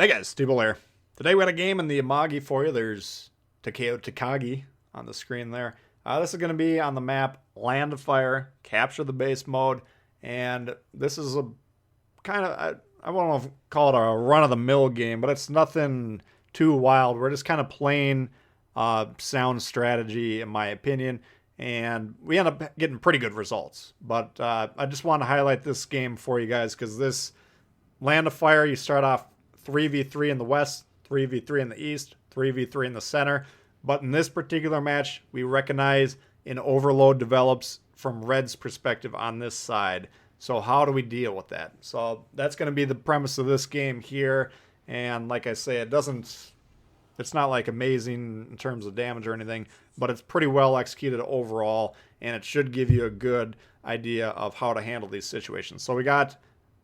Hey guys, Tbull here. Today we got a game in the Amagi for you. There's Takeo Takagi on the screen there. This is going to be on the map Land of Fire, Capture the Base mode, and this is a kind of, I don't know if call it a run-of-the-mill game, but it's nothing too wild. We're just kind of playing sound strategy, in my opinion, and we end up getting pretty good results. But I just want to highlight this game for you guys because this Land of Fire, you start off 3v3 in the west, 3v3 in the east, 3v3 in the center. But in this particular match, we recognize an overload develops from Red's perspective on this side. So how do we deal with that? So that's going to be the premise of this game here. And like I say, it's not like amazing in terms of damage or anything, but it's pretty well executed overall. And it should give you a good idea of how to handle these situations. So we got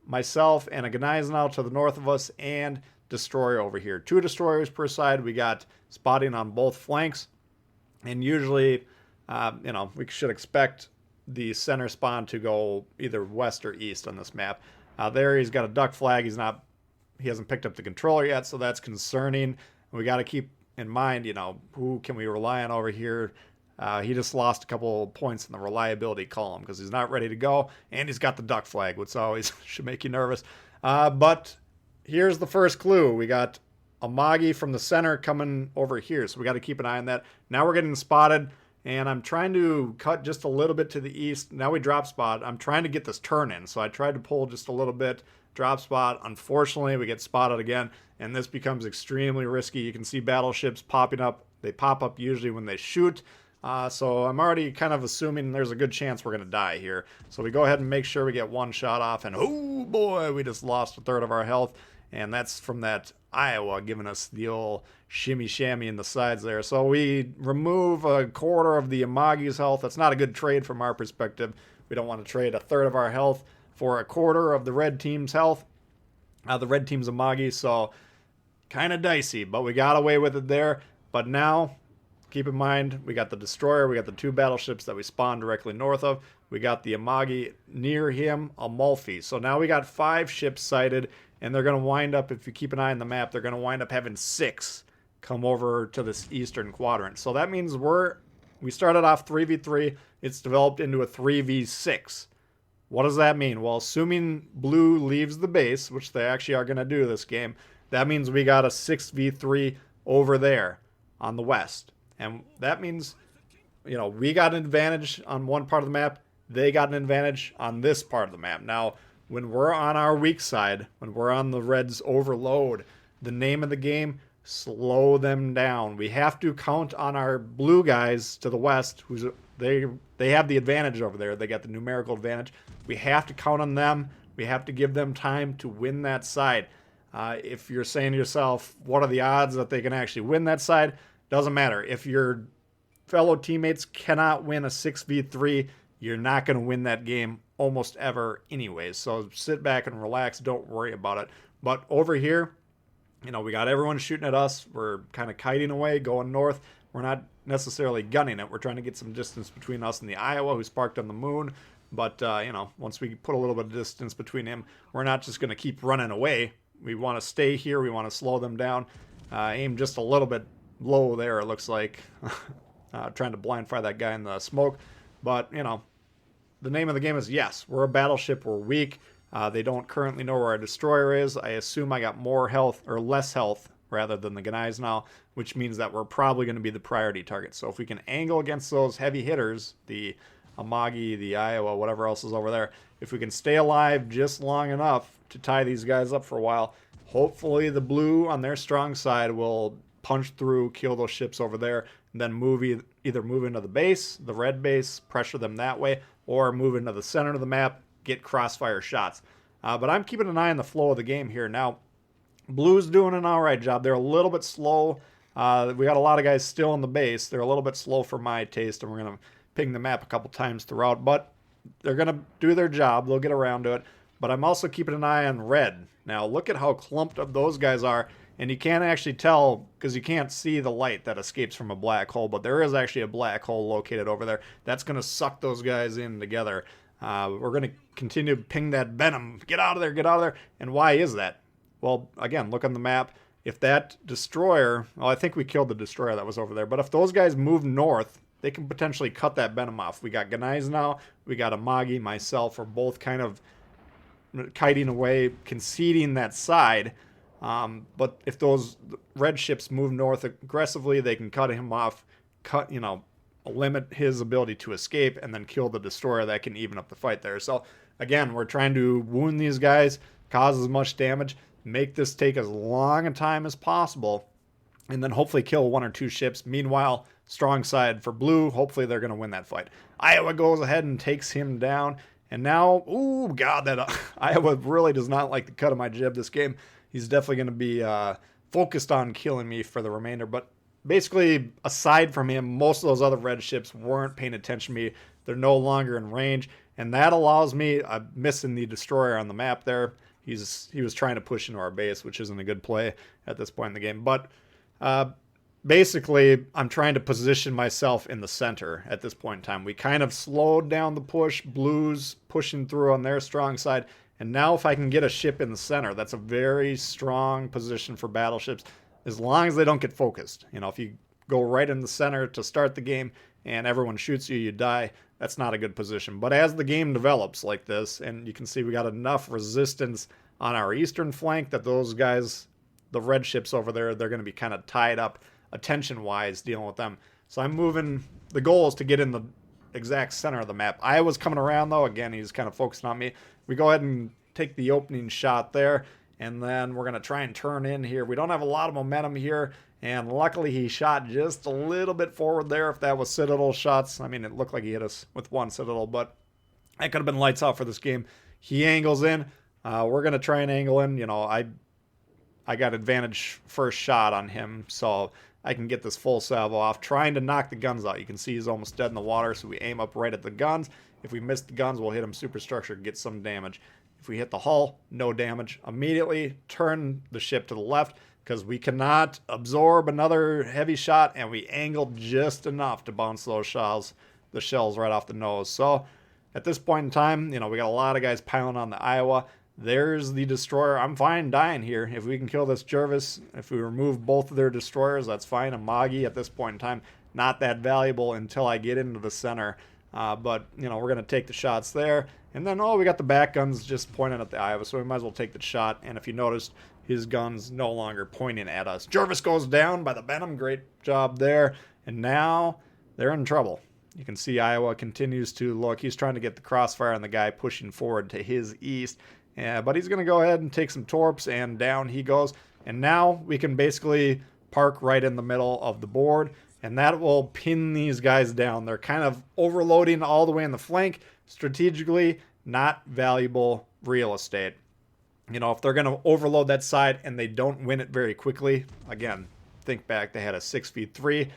myself and a Gneisenau now to the north of us, and destroyer over here. 2 destroyers per side. We got spotting on both flanks, and usually, we should expect the center spawn to go either west or east on this map. There, he's got a duck flag. He hasn't picked up the controller yet, so that's concerning. We got to keep in mind, who can we rely on over here? He just lost a couple points in the reliability column because he's not ready to go, and he's got the duck flag, which always should make you nervous. But here's the first clue. We got Amagi from the center coming over here, so we got to keep an eye on that. Now we're getting spotted, and I'm trying to cut just a little bit to the east. Now we drop spot. I'm trying to get this turn in, so I tried to pull just a little bit, drop spot. Unfortunately, we get spotted again, and this becomes extremely risky. You can see battleships popping up. They pop up usually when they shoot. So I'm already kind of assuming there's a good chance we're going to die here. So we go ahead and make sure we get one shot off, and oh boy, we just lost a third of our health. And that's from that Iowa giving us the old shimmy shammy in the sides there. So we remove a quarter of the Amagi's health. That's not a good trade from our perspective. We don't want to trade a third of our health for a quarter of the red team's health. The red team's Amagi, so kind of dicey, but we got away with it there. But now, keep in mind, we got the destroyer, we got the 2 battleships that we spawned directly north of. We got the Amagi near him, Amalfi. So now we got 5 ships sighted, and they're going to wind up, if you keep an eye on the map, they're going to wind up having 6 come over to this eastern quadrant. So that means we started off 3v3. It's developed into a 3v6. What does that mean? Well, assuming blue leaves the base, which they actually are going to do this game, that means we got a 6v3 over there on the west. And that means, we got an advantage on one part of the map. They got an advantage on this part of the map. Now, when we're on our weak side, when we're on the Reds' overload, the name of the game, slow them down. We have to count on our blue guys to the west, they have the advantage over there. They got the numerical advantage. We have to count on them. We have to give them time to win that side. If you're saying to yourself, what are the odds that they can actually win that side? Doesn't matter. If your fellow teammates cannot win a 6v3, you're not going to win that game almost ever anyways. So sit back and relax. Don't worry about it. But over here, we got everyone shooting at us. We're kind of kiting away, going north. We're not necessarily gunning it. We're trying to get some distance between us and the Iowa who's parked on the moon. But, once we put a little bit of distance between him, we're not just going to keep running away. We want to stay here. We want to slow them down. Aim just a little bit low there, it looks like. Trying to blind fire that guy in the smoke. But, the name of the game is, yes, we're a battleship. We're weak. They don't currently know where our destroyer is. I assume I got more health, or less health, rather than the Gneisenau now, which means that we're probably going to be the priority target. So if we can angle against those heavy hitters, the Amagi, the Iowa, whatever else is over there, if we can stay alive just long enough to tie these guys up for a while, hopefully the blue on their strong side will punch through, kill those ships over there, and then either move into the base, the red base, pressure them that way, or move into the center of the map, get crossfire shots. But I'm keeping an eye on the flow of the game here. Now, blue's doing an all right job. They're a little bit slow. We got a lot of guys still in the base. They're a little bit slow for my taste, and we're going to ping the map a couple times throughout. But they're going to do their job. They'll get around to it. But I'm also keeping an eye on red. Now, look at how clumped up those guys are. And you can't actually tell because you can't see the light that escapes from a black hole. But there is actually a black hole located over there. That's going to suck those guys in together. We're going to continue to ping that venom. Get out of there, get out of there. And why is that? Well, again, look on the map. If that destroyer, well, I think we killed the destroyer that was over there, but if those guys move north, they can potentially cut that Venom off. We got Ganais now, we got Amagi, myself, are both kind of kiting away, conceding that side. But if those red ships move north aggressively, they can cut him off, limit his ability to escape, and then kill the destroyer. That can even up the fight there. So again, we're trying to wound these guys, cause as much damage, make this take as long a time as possible, and then hopefully kill 1 or 2 ships. Meanwhile, strong side for blue, hopefully they're going to win that fight. Iowa goes ahead and takes him down. And now, ooh, God, that Iowa really does not like the cut of my jib this game. He's definitely going to be focused on killing me for the remainder. But basically, aside from him, most of those other red ships weren't paying attention to me. They're no longer in range. And that allows me, I'm missing the destroyer on the map there. He was trying to push into our base, which isn't a good play at this point in the game. But basically, I'm trying to position myself in the center at this point in time. We kind of slowed down the push, blues pushing through on their strong side. And now if I can get a ship in the center, that's a very strong position for battleships, as long as they don't get focused. If you go right in the center to start the game and everyone shoots you, you die, that's not a good position. But as the game develops like this, and you can see we got enough resistance on our eastern flank that those guys, the red ships over there, they're going to be kind of tied up attention-wise dealing with them. So I'm moving. The goal is to get in the exact center of the map. Iowa's coming around, though. Again, he's kind of focused on me. We go ahead and take the opening shot there, and then we're going to try and turn in here. We don't have a lot of momentum here, and luckily he shot just a little bit forward there. If that was Citadel shots, I mean, it looked like he hit us with 1 Citadel, but that could have been lights out for this game. He angles in. We're going to try and angle in. I got advantage first shot on him, so I can get this full salvo off, trying to knock the guns out. You can see he's almost dead in the water, so we aim up right at the guns. If we miss the guns, we'll hit him superstructure, get some damage. If we hit the hull, no damage. Immediately turn the ship to the left, because we cannot absorb another heavy shot, and we angled just enough to bounce those shells right off the nose. So at this point in time, we got a lot of guys piling on the Iowa. There's the destroyer. I'm fine dying here. If we can kill this Jervis, if we remove both of their destroyers, that's fine. Amagi at this point in time, not that valuable until I get into the center. But, we're going to take the shots there. And then, we got the back guns just pointing at the Iowa, so we might as well take the shot. And if you noticed, his gun's no longer pointing at us. Jervis goes down by the Venom. Great job there. And now they're in trouble. You can see Iowa continues to look. He's trying to get the crossfire on the guy pushing forward to his east. Yeah, but he's going to go ahead and take some torps, and down he goes. And now we can basically park right in the middle of the board, and that will pin these guys down. They're kind of overloading all the way in the flank. Strategically, not valuable real estate. If they're going to overload that side and they don't win it very quickly, again, think back, they had a 6v3.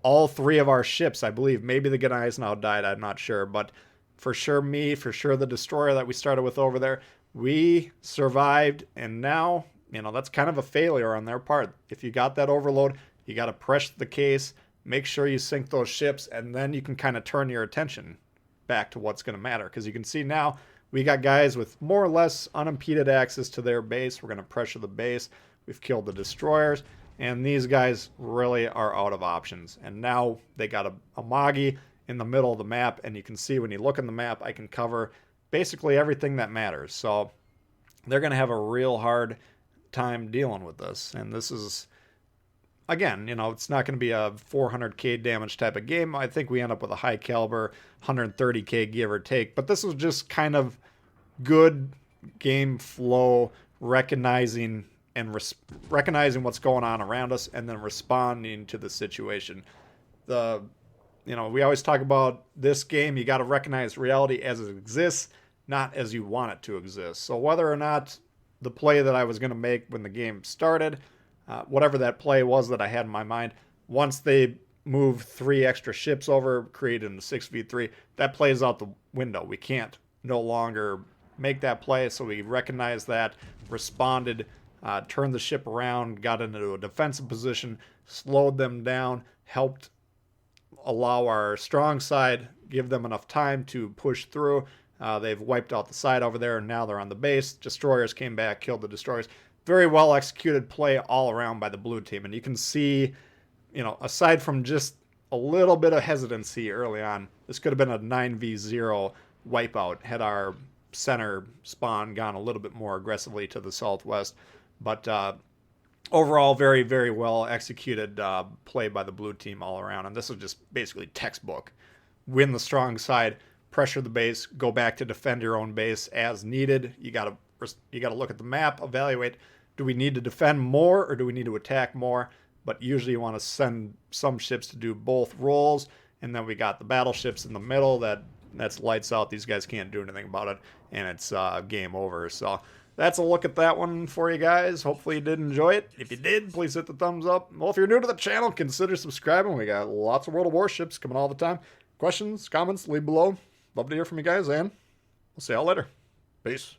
All 3 of our ships, I believe, maybe the Ganais now died, I'm not sure, but for sure the destroyer that we started with over there, we survived, and now, that's kind of a failure on their part. If you got that overload, you got to press the case, make sure you sink those ships, and then you can kind of turn your attention back to what's going to matter. Because you can see now, we got guys with more or less unimpeded access to their base. We're going to pressure the base. We've killed the destroyers, and these guys really are out of options. And now they got a Amagi in the middle of the map, and you can see when you look in the map, I can cover basically everything that matters. So they're going to have a real hard time dealing with this. And this is, again, it's not going to be a 400k damage type of game. I think we end up with a high caliber 130k give or take, but this was just kind of good game flow, recognizing what's going on around us and then responding to the situation. We always talk about this game, you got to recognize reality as it exists, not as you want it to exist. So whether or not the play that I was going to make when the game started, whatever that play was that I had in my mind, once they move 3 extra ships over, creating the 6v3, that plays out the window. We can't no longer make that play, so we recognized that, responded, turned the ship around, got into a defensive position, slowed them down, helped allow our strong side, give them enough time to push through, They've wiped out the side over there, and now they're on the base. Destroyers came back, killed the destroyers. Very well executed play all around by the blue team. And you can see, aside from just a little bit of hesitancy early on, this could have been a 9v0 wipeout had our center spawn gone a little bit more aggressively to the southwest. But overall, very, very well executed play by the blue team all around. And this is just basically textbook. Win the strong side, pressure the base, go back to defend your own base as needed. You got to look at the map, evaluate, do we need to defend more or do we need to attack more? But usually you want to send some ships to do both roles. And then we got the battleships in the middle that's lights out. These guys can't do anything about it, and it's game over. So that's a look at that one for you guys. Hopefully you did enjoy it. If you did, please hit the thumbs up. Well, if you're new to the channel, consider subscribing. We got lots of World of Warships coming all the time. Questions, comments, leave below. Love to hear from you guys, and we'll see y'all later. Peace.